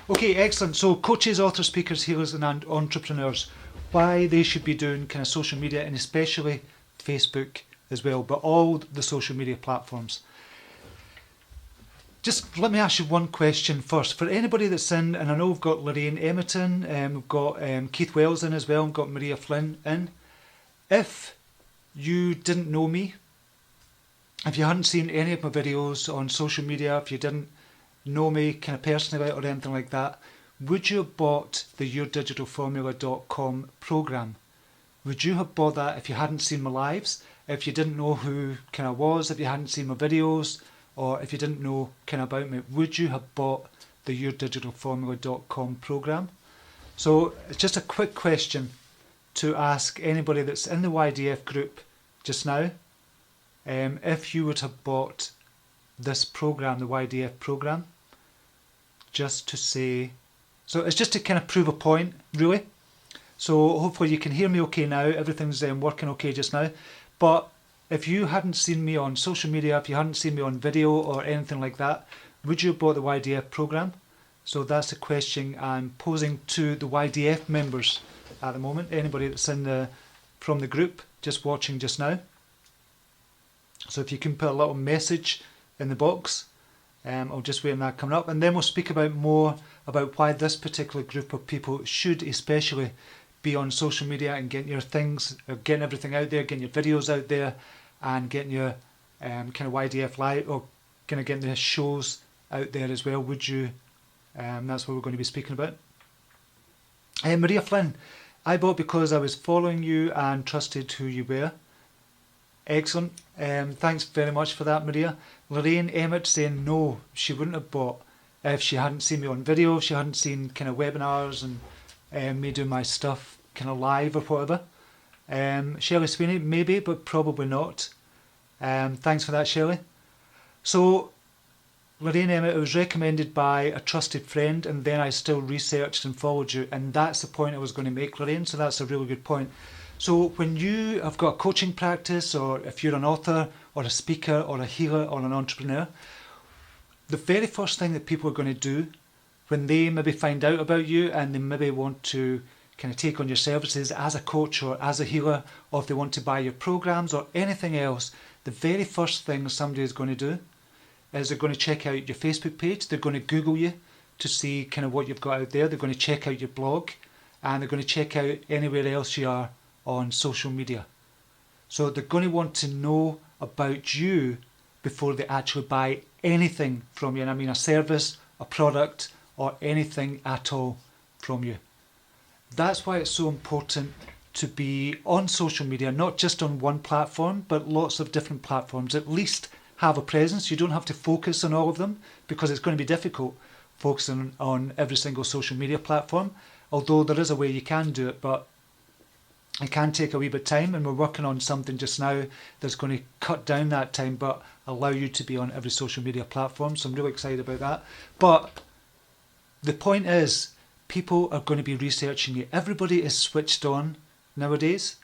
Okay, excellent. So coaches, authors, speakers, healers and entrepreneurs, why they should be doing kind of social media, and especially Facebook as well, but all the social media platforms. Just let me ask you one question first. For anybody that's in, and I know we've got Lillian Emmett in, we've got Keith Wells in as well, we've got Maria Flynn in. If you didn't know me, if you hadn't seen any of my videos on social media, if you didn't know me kind of personally or anything like that, would you have bought the yourdigitalformula.com program? Would you have bought that if you hadn't seen my lives, if you didn't know who kind of was, if you hadn't seen my videos, or if you didn't know kind of about me? Would you have bought the yourdigitalformula.com program? So it's just a quick question to ask anybody that's in the YDF group just now, if you would have bought this program, the YDF program, just to say, so it's just to kind of prove a point, really. So hopefully you can hear me okay now, everything's working okay just now. But if you hadn't seen me on social media, if you hadn't seen me on video or anything like that, would you have bought the YDF program? So that's the question I'm posing to the YDF members at the moment, anybody that's in from the group just watching just now. So if you can put a little message in the box, I'll just wait on that coming up, and then we'll speak about more about why this particular group of people should especially be on social media and getting your things, getting everything out there, getting your videos out there, and getting your kind of YDFLive, or kind of getting the shows out there as well. Would you? That's what we're going to be speaking about. Maria Flynn, I bought because I was following you and trusted who you were. Excellent. Thanks very much for that, Maria. Lillian Emmett saying no, she wouldn't have bought if she hadn't seen me on video, if she hadn't seen kind of webinars and me doing my stuff kind of live or whatever. Shelby Sweeney, maybe, but probably not. Thanks for that, Shelly. So, Lillian Emmett, it was recommended by a trusted friend, and then I still researched and followed you, and that's the point I was going to make, Lillian, so that's a really good point. So when you have got a coaching practice, or if you're an author or a speaker or a healer or an entrepreneur, the very first thing that people are going to do when they maybe find out about you and they maybe want to kind of take on your services as a coach or as a healer, or if they want to buy your programs or anything else, the very first thing somebody is going to do is they're going to check out your Facebook page, they're going to Google you to see kind of what you've got out there, they're going to check out your blog, and they're going to check out anywhere else you are on social media. So they're going to want to know about you before they actually buy anything from you. And I mean a service, a product, or anything at all from you. That's why it's so important to be on social media, not just on one platform, but lots of different platforms. At least have a presence. You don't have to focus on all of them, because it's going to be difficult focusing on every single social media platform. Although there is a way you can do it, but it can take a wee bit of time, and we're working on something just now that's going to cut down that time but allow you to be on every social media platform. So I'm really excited about that. But the point is, people are going to be researching you. Everybody is switched on nowadays.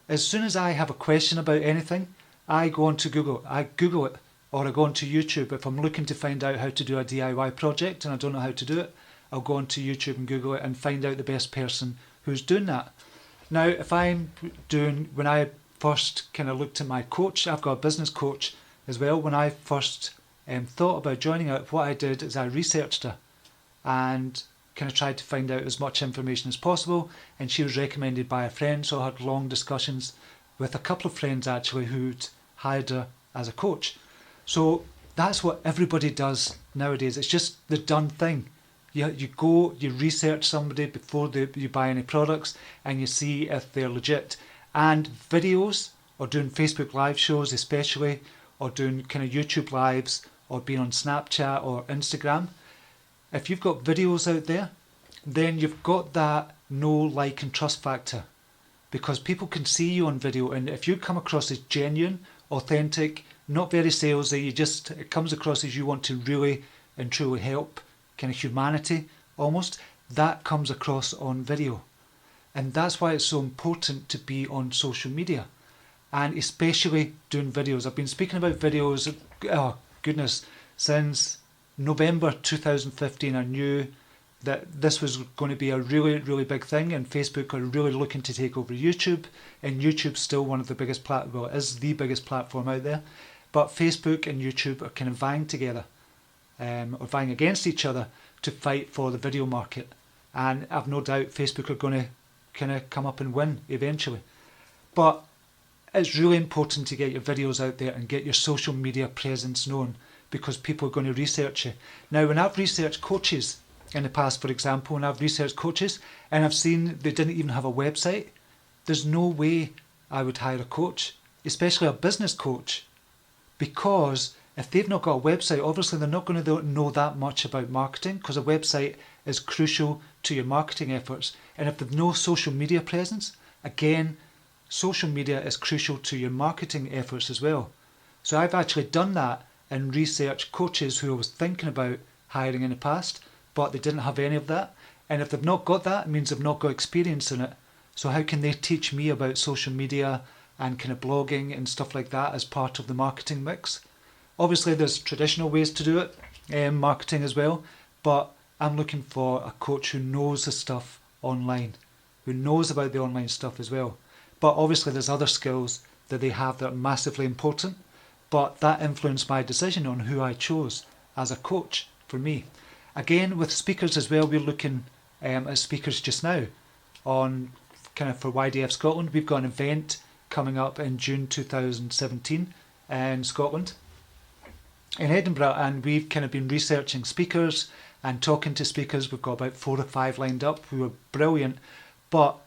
As soon as I have a question about anything, I go onto Google. I Google it, or I go onto YouTube. If I'm looking to find out how to do a DIY project and I don't know how to do it, I'll go onto YouTube and Google it and find out the best person who's doing that. Now, if I'm doing, when I first kind of looked at my coach, I've got a business coach as well. When I first thought about joining it, what I did is I researched her and kind of tried to find out as much information as possible. And she was recommended by a friend, so I had long discussions with a couple of friends actually who'd hired her as a coach. So that's what everybody does nowadays. It's just the done thing. You go, you research somebody before you buy any products, and you see if they're legit. And videos, or doing Facebook live shows especially, or doing kind of YouTube lives, or being on Snapchat or Instagram, if you've got videos out there, then you've got that know, like and trust factor. Because people can see you on video, and if you come across as genuine, authentic, not very salesy, it comes across as you want to really and truly help kind of humanity almost, that comes across on video. And that's why it's so important to be on social media, and especially doing videos. I've been speaking about videos, oh goodness, since November 2015. I knew that this was going to be a really, really big thing, and Facebook are really looking to take over YouTube, and YouTube's still one of the biggest it is the biggest platform out there, but Facebook and YouTube are kind of vying together, or vying against each other to fight for the video market, and I've no doubt Facebook are going to kind of come up and win eventually. But it's really important to get your videos out there and get your social media presence known, because people are going to research you. Now, when I've researched coaches in the past, for example, when I've researched coaches and I've seen they didn't even have a website, there's no way I would hire a coach, especially a business coach, because if they've not got a website, obviously they're not going to know that much about marketing, because a website is crucial to your marketing efforts. And if they've no social media presence, again, social media is crucial to your marketing efforts as well. So I've actually done that and researched coaches who I was thinking about hiring in the past, but they didn't have any of that. And if they've not got that, it means they've not got experience in it. So how can they teach me about social media and kind of blogging and stuff like that as part of the marketing mix? Obviously there's traditional ways to do it, marketing as well, but I'm looking for a coach who knows the stuff online, who knows about the online stuff as well. But obviously there's other skills that they have that are massively important, but that influenced my decision on who I chose as a coach for me. Again, with speakers as well, we're looking at speakers just now on kind of for YDF Scotland. We've got an event coming up in June 2017 in Scotland, in Edinburgh, and we've kind of been researching speakers and talking to speakers. We've got about 4 or 5 lined up who are brilliant, but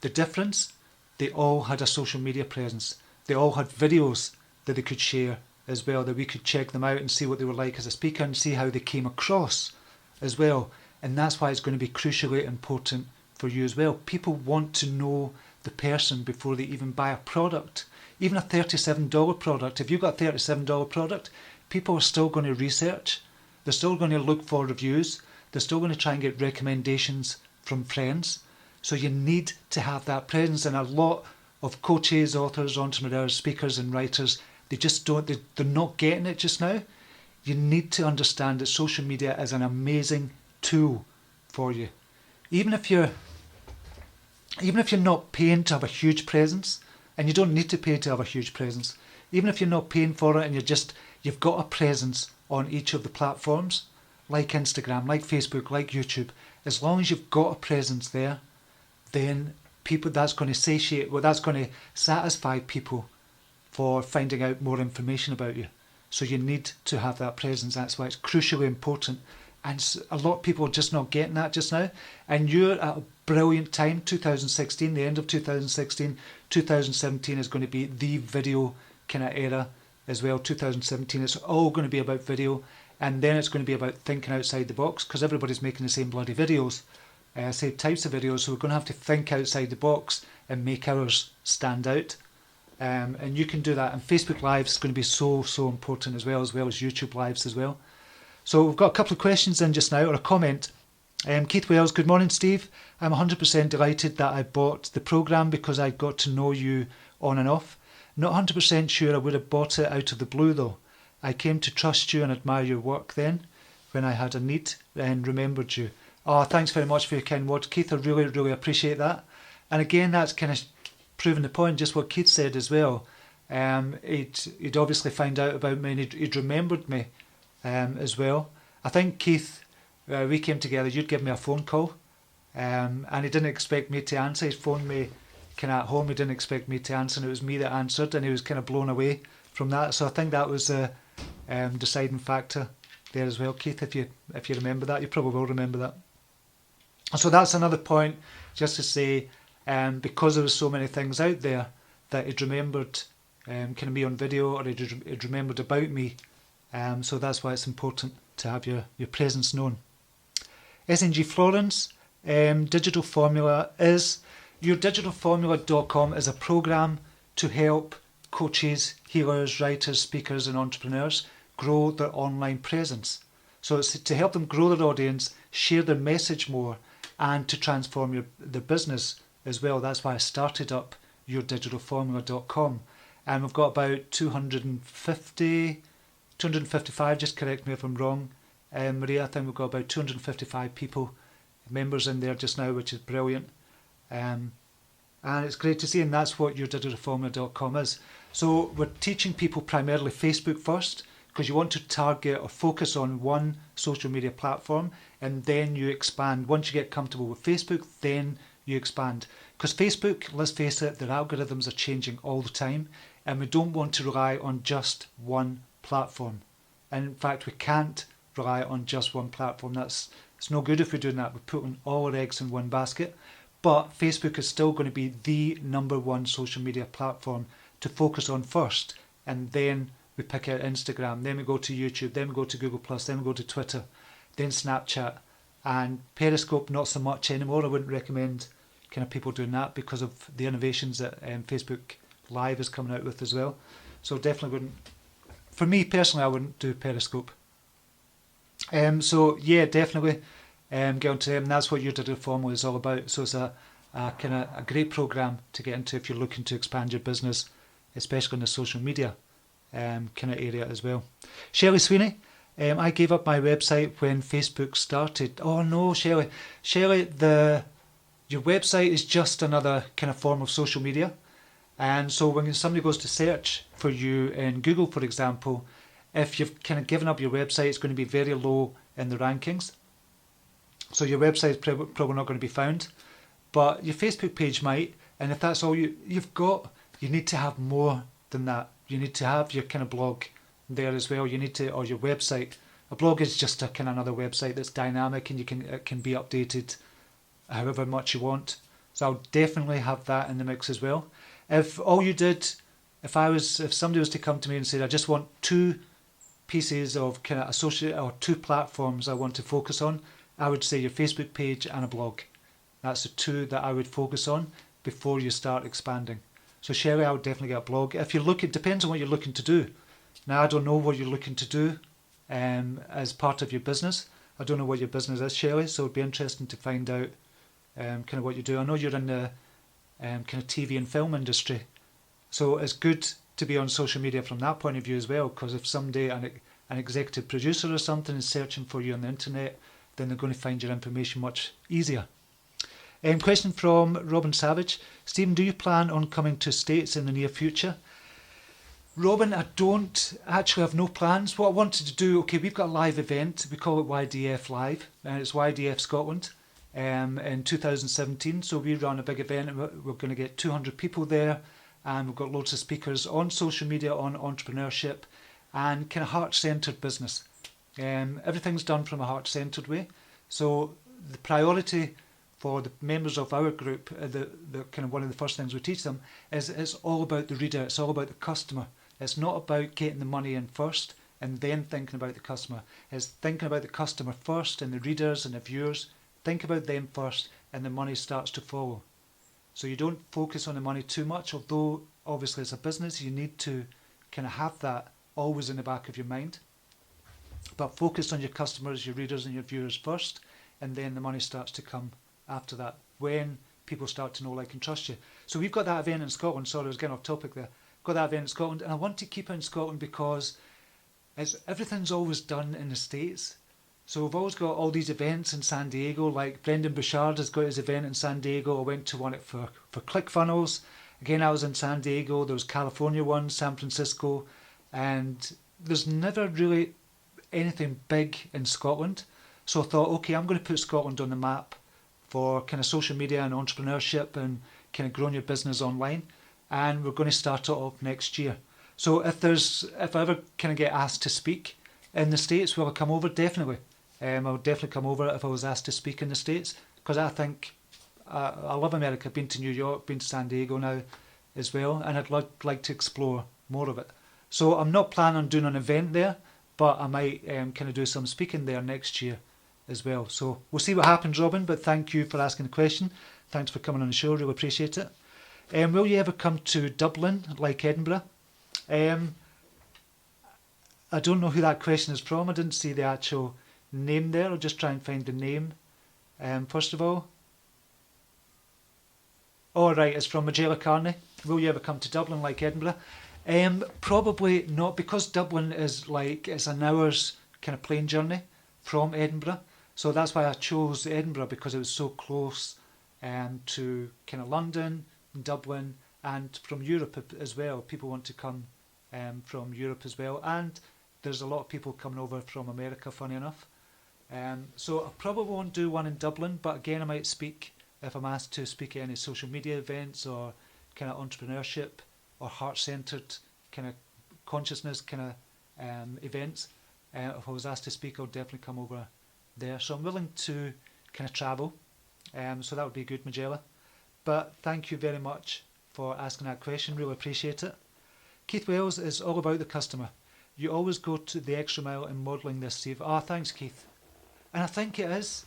the difference, they all had a social media presence. They all had videos that they could share as well, that we could check them out and see what they were like as a speaker and see how they came across as well. And that's why it's going to be crucially important for you as well. People want to know the person before they even buy a product. Even a $37 product, if you've got a $37 product, people are still going to research. They're still going to look for reviews. They're still going to try and get recommendations from friends. So you need to have that presence. And a lot of coaches, authors, entrepreneurs, speakers and writers, they just don't, they're not getting it just now. You need to understand that social media is an amazing tool for you. Even if you're not paying to have a huge presence, and you don't need to pay to have a huge presence, even if you're not paying for it and you've got a presence on each of the platforms, like Instagram, like Facebook, like YouTube, as long as you've got a presence there, then people, that's going to satisfy people for finding out more information about you. So you need to have that presence. That's why it's crucially important. And a lot of people are just not getting that just now. And you're at a brilliant time, 2016, the end of 2016, 2017 is going to be the video kind of era as well. 2017, it's all going to be about video. And then it's going to be about thinking outside the box, because everybody's making the same bloody videos, same types of videos. So we're going to have to think outside the box and make ours stand out. And you can do that. And Facebook Live is going to be so important as well as YouTube Lives as well. So we've got a couple of questions in just now, or a comment. Keith Wells, good morning, Steve. I'm 100% delighted that I bought the programme because I got to know you on and off. Not 100% sure I would have bought it out of the blue though. I came to trust you and admire your work then when I had a need and remembered you. Oh, thanks very much for your kind words, Keith. I really appreciate that. And again, that's kind of proving the point, just what Keith said as well. He'd obviously found out about me and he'd remembered me as well. I think, Keith, we came together, you'd give me a phone call and he didn't expect me to answer. He phoned me kind of at home, he didn't expect me to answer, and it was me that answered, and he was kind of blown away from that. So I think that was a deciding factor there as well, Keith, if you remember that. You probably will remember that. So that's another point, just to say, because there was so many things out there that he'd remembered kind of me on video, or he'd remembered about me. So that's why it's important to have your presence known. SNG Florence, Digital Formula is, yourdigitalformula.com is a program to help coaches, healers, writers, speakers and entrepreneurs grow their online presence. So it's to help them grow their audience, share their message more, and to transform their business as well. That's why I started up yourdigitalformula.com. And we've got about 255, just correct me if I'm wrong, Maria, I think we've got about 255 people members in there just now, which is brilliant. And it's great to see, and that's what yourdigitalformula.com is. So we're teaching people primarily Facebook first, because you want to target or focus on one social media platform, and then you expand. Once you get comfortable with Facebook, then you expand. Because Facebook, let's face it, their algorithms are changing all the time, and we don't want to rely on just one platform. And in fact, we can't rely on just one platform. It's no good if we're doing that. We're putting all our eggs in one basket. But Facebook is still going to be the number one social media platform to focus on first, and then we pick out Instagram, then we go to YouTube, then we go to Google+, then we go to Twitter, then Snapchat, and Periscope not so much anymore. I wouldn't recommend kind of people doing that because of the innovations that Facebook Live is coming out with as well. So definitely wouldn't, for me personally, I wouldn't do Periscope. So yeah, definitely get onto them. That's what Your Digital Formula is all about. So it's a kind of a great program to get into if you're looking to expand your business, especially in the social media kind of area as well. Shelby Sweeney, I gave up my website when Facebook started. Oh no, Shelby, your website is just another kind of form of social media. And so when somebody goes to search for you in Google, for example, if you've kind of given up your website, it's going to be very low in the rankings. So your website is probably not going to be found. But your Facebook page might, and if that's all you've got, you need to have more than that. You need to have your kind of blog there as well. You need to, or your website. A blog is just a kind of another website that's dynamic, and it can be updated however much you want. So I'll definitely have that in the mix as well. If all you did, if somebody was to come to me and say, I just want 2 pieces of kind of associate or 2 platforms I want to focus on, I would say your Facebook page and a blog. That's the 2 that I would focus on before you start expanding. So Shelly, I would definitely get a blog. If you're looking, depends on what you're looking to do. Now, I don't know what you're looking to do as part of your business. I don't know what your business is, Shelly, so it'd be interesting to find out kind of what you do. I know you're in the kind of TV and film industry, so it's good to be on social media from that point of view as well, because if someday an executive producer or something is searching for you on the internet, then they're going to find your information much easier. Question from Robin Savage. Stephen, do you plan on coming to States in the near future? Robin, I don't actually have no plans. What I wanted to do, okay, we've got a live event. We call it YDFLive, and it's YDF Scotland in 2017. So we run a big event, and we're going to get 200 people there, and we've got loads of speakers on social media, on entrepreneurship, and kind of heart-centered business. Everything's done from a heart-centered way. So the priority for the members of our group, the kind of one of the first things we teach them is it's all about the reader, it's all about the customer. It's not about getting the money in first and then thinking about the customer. It's thinking about the customer first and the readers and the viewers. Think about them first and the money starts to follow. So you don't focus on the money too much, although obviously as a business you need to kind of have that always in the back of your mind. But focus on your customers, your readers and your viewers first, and then the money starts to come after that, when people start to know, like, and trust you. So we've got that event in Scotland. Sorry, I was getting off topic there. Got that event in Scotland, and I want to keep it in Scotland because everything's always done in the States. So we've always got all these events in San Diego, like Brendan Bouchard has got his event in San Diego. I went to one for ClickFunnels. Again, I was in San Diego. There was California one, San Francisco, and there's never really anything big in Scotland. So I thought, okay, I'm going to put Scotland on the map for kind of social media and entrepreneurship and kind of growing your business online, and we're going to start it off next year. So if I ever kind of get asked to speak in the States, will I come over? Definitely. I would definitely come over if I was asked to speak in the States, because I think I love America. I've been to New York, been to San Diego now as well, and I'd like to explore more of it. So I'm not planning on doing an event there, but I might kind of do some speaking there next year as well. So we'll see what happens, Robin, but thank you for asking the question. Thanks for coming on the show, really appreciate it. Will you ever come to Dublin, like Edinburgh? I don't know who that question is from. I didn't see the actual name there. I'll just try and find the name first of all. Oh right, it's from Magella Carney. Will you ever come to Dublin, like Edinburgh? Probably not, because Dublin is like, it's an hour's kind of plane journey from Edinburgh. So that's why I chose Edinburgh, because it was so close to kind of London, Dublin, and from Europe as well. People want to come from Europe as well, and there's a lot of people coming over from America, funny enough. So I probably won't do one in Dublin, but again I might speak if I'm asked to speak at any social media events or kind of entrepreneurship or heart-centered kind of consciousness kind of events. If I was asked to speak, I'll definitely come over there. So I'm willing to kind of travel. So that would be good, Magella. But thank you very much for asking that question. Really appreciate it. Keith Wells is all about the customer. You always go to the extra mile in modelling this, Steve. Ah, thanks, Keith. And I think it is.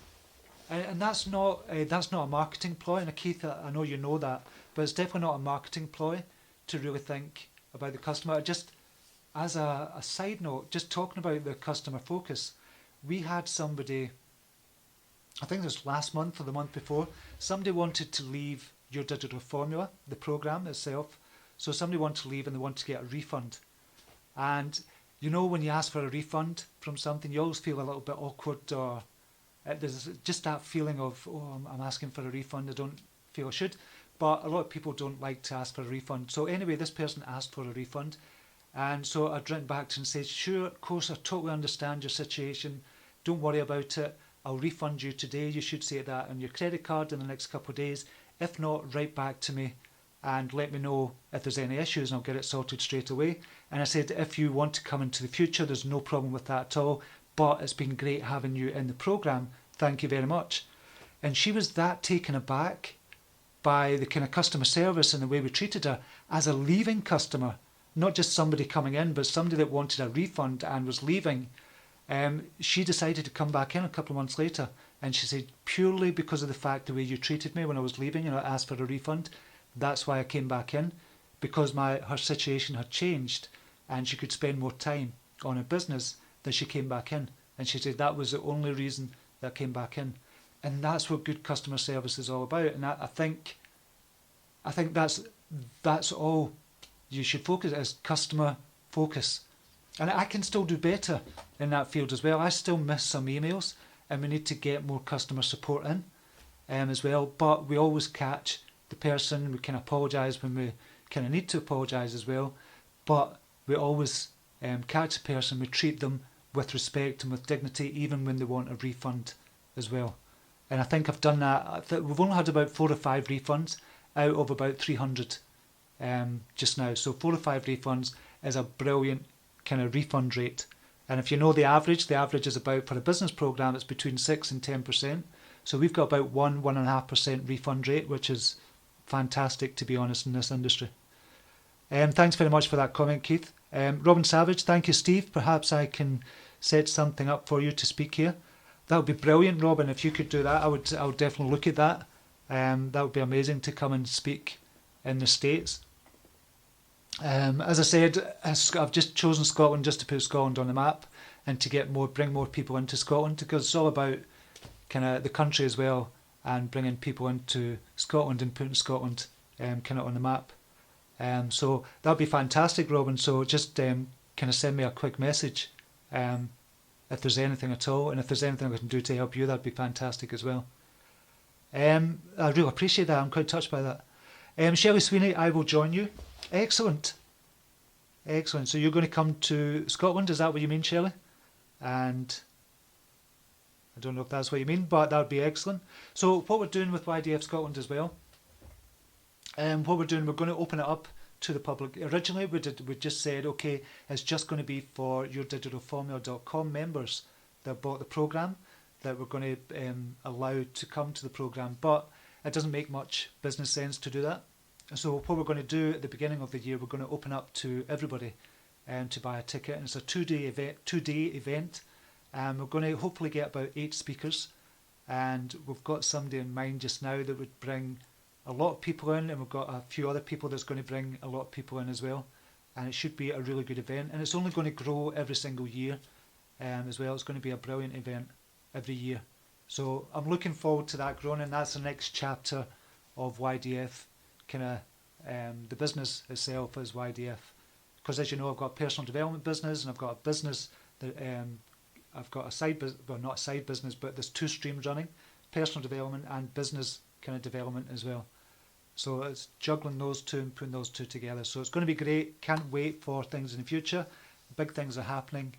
And that's not a marketing ploy. And Keith, I know you know that, but it's definitely not a marketing ploy to really think about the customer. Just as a side note, just talking about the customer focus, we had somebody, I think it was last month or the month before, somebody wanted to leave Your Digital Formula, the program itself. So somebody wanted to leave and they wanted to get a refund. And you know, when you ask for a refund from something, you always feel a little bit awkward, or there's just that feeling of, oh, I'm asking for a refund, I don't feel I should. But a lot of people don't like to ask for a refund. So anyway, this person asked for a refund. And so I'd written back to him and said, sure, of course, I totally understand your situation. Don't worry about it. I'll refund you today. You should see that on your credit card in the next couple of days. If not, write back to me and let me know if there's any issues and I'll get it sorted straight away. And I said, if you want to come into the future, there's no problem with that at all. But it's been great having you in the programme. Thank you very much. And she was that taken aback by the kind of customer service and the way we treated her as a leaving customer. Not just somebody coming in, but somebody that wanted a refund and was leaving. She decided to come back in a couple of months later, and she said, purely because of the fact the way you treated me when I was leaving and I asked for a refund, that's why I came back in, because her situation had changed and she could spend more time on her business, that she came back in. And she said that was the only reason that I came back in. And that's what good customer service is all about. And I think that's all you should focus as customer focus. And I can still do better in that field as well. I still miss some emails and we need to get more customer support in as well. But we always catch the person, we can apologise when we kind of need to apologise as well. But we always catch the person, we treat them with respect and with dignity, even when they want a refund as well. And I think I've done that. We've only had about 4 or 5 refunds out of about 300 just now. So 4 or 5 refunds is a brilliant kind of refund rate. And if you know the average is about, for a business program, it's between 6 and 10%. So we've got about 1.5% refund rate, which is fantastic, to be honest, in this industry. Thanks very much for that comment, Keith. Robin Savage, thank you, Steve. Perhaps I can set something up for you to speak here. That would be brilliant, Robin. If you could do that, I would definitely look at that. That would be amazing to come and speak in the States. As I said, I've just chosen Scotland just to put Scotland on the map and to bring more people into Scotland, because it's all about kind of the country as well, and bringing people into Scotland and putting Scotland kind of on the map. So that would be fantastic, Robin. So just kind of send me a quick message if there's anything at all, and if there's anything I can do to help you, that'd be fantastic as well. I really appreciate that. I'm quite touched by that. Shelby Sweeney, I will join you. Excellent. So you're going to come to Scotland, is that what you mean, Shelley? And I don't know if that's what you mean, but that would be excellent. So what we're doing with YDF Scotland as well, we're going to open it up to the public. Originally we just said, okay, it's just going to be for yourdigitalformula.com members that bought the programme, that we're going to allow to come to the programme, but it doesn't make much business sense to do that. So what we're going to do at the beginning of the year, we're going to open up to everybody to buy a ticket, and it's a two-day event. We're going to hopefully get about 8 speakers, and we've got somebody in mind just now that would bring a lot of people in, and we've got a few other people that's going to bring a lot of people in as well, and it should be a really good event, and it's only going to grow every single year as well. It's going to be a brilliant event every year, so I'm looking forward to that growing, and that's the next chapter of YDF, kind of the business itself as YDF, because as you know, I've got a personal development business and I've got a business that I've got a side business, well, not a side business, but there's 2 streams running, personal development and business kind of development as well. So it's juggling those 2 and putting those 2 together. So it's going to be great. Can't wait for things in the future. Big things are happening.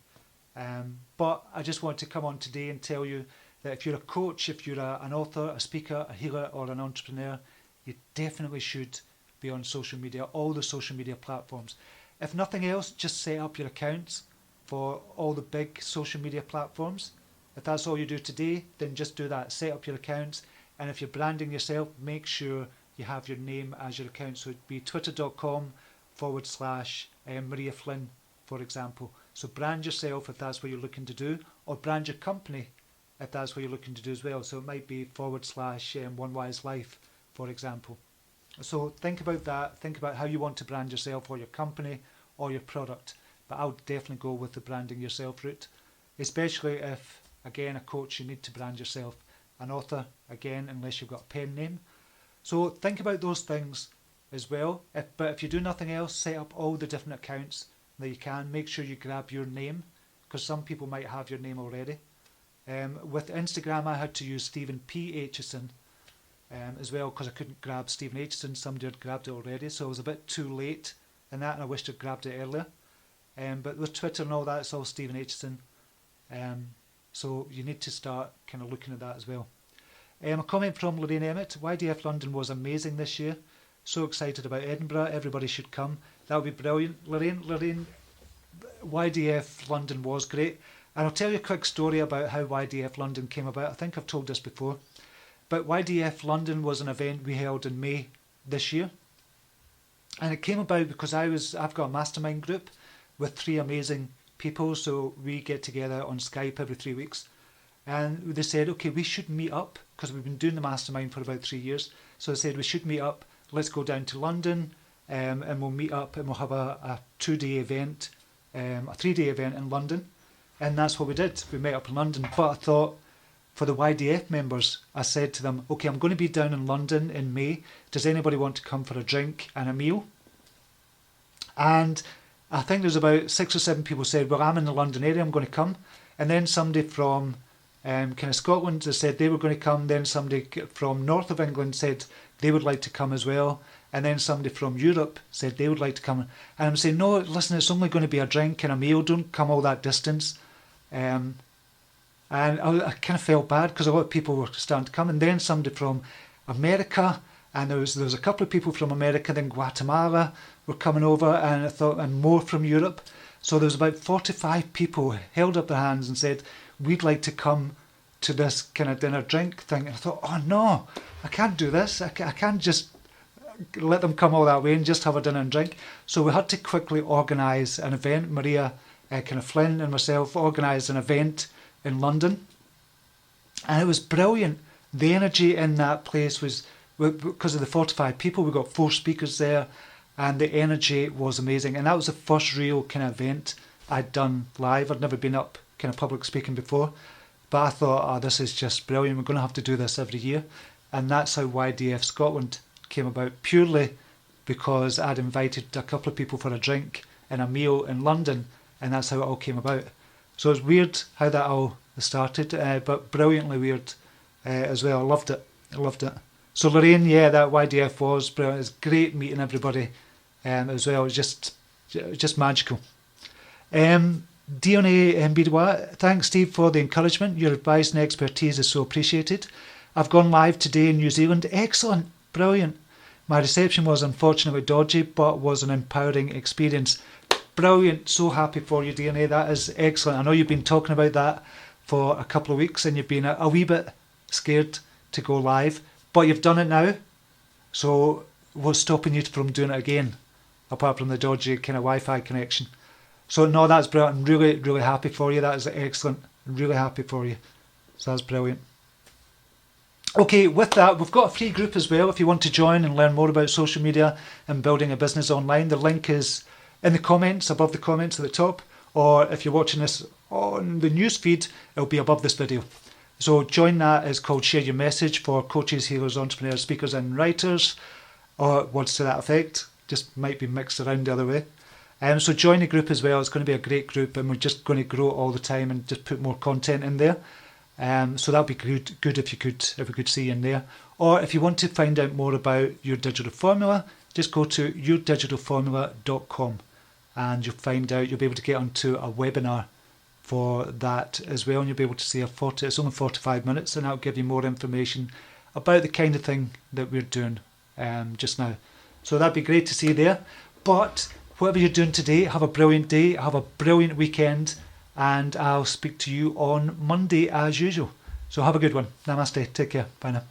But I just want to come on today and tell you that if you're a coach, if you're an author, a speaker, a healer or an entrepreneur, you definitely should be on social media, all the social media platforms. If nothing else, just set up your accounts for all the big social media platforms. If that's all you do today, then just do that. Set up your accounts. And if you're branding yourself, make sure you have your name as your account. So it'd be twitter.com/Maria Flynn, for example. So brand yourself if that's what you're looking to do, or brand your company if that's what you're looking to do as well. So it might be /OneWiseLife, for example. So think about that. Think about how you want to brand yourself or your company or your product. But I would definitely go with the branding yourself route, especially if, again, a coach, you need to brand yourself. An author, again, unless you've got a pen name. So think about those things as well. But if you do nothing else, set up all the different accounts that you can. Make sure you grab your name, because some people might have your name already. With Instagram, I had to use Stephen P. Aitchison as well, because I couldn't grab Stephen Aitchison. Somebody had grabbed it already, so I was a bit too late in that, and I wished I'd grabbed it earlier. But with Twitter and all that, it's all Stephen Aitchison. So you need to start kind of looking at that as well. A comment from Lillian Emmett. YDF London was amazing this year. So excited about Edinburgh. Everybody should come. That would be brilliant. Lillian, YDF London was great. And I'll tell you a quick story about how YDF London came about. I think I've told this before. But YDF London was an event we held in May this year. And it came about because I've got a mastermind group with 3 amazing people. So we get together on Skype every 3 weeks. And they said, okay, we should meet up, because we've been doing the mastermind for about 3 years. So they said, we should meet up. Let's go down to London, and we'll meet up and we'll have a 2-day event, a 3-day event in London. And that's what we did. We met up in London. But I thought, for the YDF members, I said to them, okay, I'm going to be down in London in May. Does anybody want to come for a drink and a meal? And I think there's about 6 or 7 people said, well, I'm in the London area, I'm going to come. And then somebody from kind of Scotland said they were going to come. Then somebody from north of England said they would like to come as well. And then somebody from Europe said they would like to come. And I'm saying, no, listen, it's only going to be a drink and a meal. Don't come all that distance. And I kind of felt bad because a lot of people were starting to come. And then somebody from America, and there was a couple of people from America, then Guatemala were coming over, and I thought, and more from Europe. So there was about 45 people held up their hands and said, we'd like to come to this kind of dinner drink thing. And I thought, oh no, I can't do this. I can't just let them come all that way and just have a dinner and drink. So we had to quickly organise an event. Maria kind of Flynn and myself organised an event in London. And it was brilliant. The energy in that place was, because of the 45 people, we got 4 speakers there, and the energy was amazing. And that was the first real kind of event I'd done live. I'd never been up kind of public speaking before, but I thought, oh, this is just brilliant. We're going to have to do this every year. And that's how YDF Scotland came about, purely because I'd invited a couple of people for a drink and a meal in London, and that's how it all came about. So it's weird how that all started, but brilliantly weird as well. I loved it. So Lorraine, yeah, that YDF was brilliant. It was great meeting everybody as well. It was just magical. Dione Mbidwa, thanks Steve for the encouragement. Your advice and expertise is so appreciated. I've gone live today in New Zealand. Excellent, brilliant. My reception was unfortunately dodgy, but was an empowering experience. Brilliant, so happy for you, Dione. That is excellent. I know you've been talking about that for a couple of weeks and you've been a wee bit scared to go live, but you've done it now. So what's stopping you from doing it again, apart from the dodgy kind of Wi-Fi connection? So no, that's brilliant. I'm really, really happy for you. That is excellent. I'm really happy for you. So that's brilliant. Okay, with that, we've got a free group as well. If you want to join and learn more about social media and building a business online, the link is in the comments, above the comments at the top. Or if you're watching this on the news feed, it'll be above this video. So join that. It's called Share Your Message for coaches, healers, entrepreneurs, speakers and writers, or words to that effect. Just might be mixed around the other way. So join the group as well. It's going to be a great group, and we're just going to grow it all the time and just put more content in there. So that'd be good if we could see you in there. Or if you want to find out more about Your Digital Formula, just go to yourdigitalformula.com and you'll be able to get onto a webinar for that as well, and you'll be able to see it's only 45 minutes, and that'll give you more information about the kind of thing that we're doing just now. So that'd be great to see you there. But whatever you're doing today, have a brilliant day, have a brilliant weekend, and I'll speak to you on Monday as usual. So have a good one. Namaste. Take care. Bye now.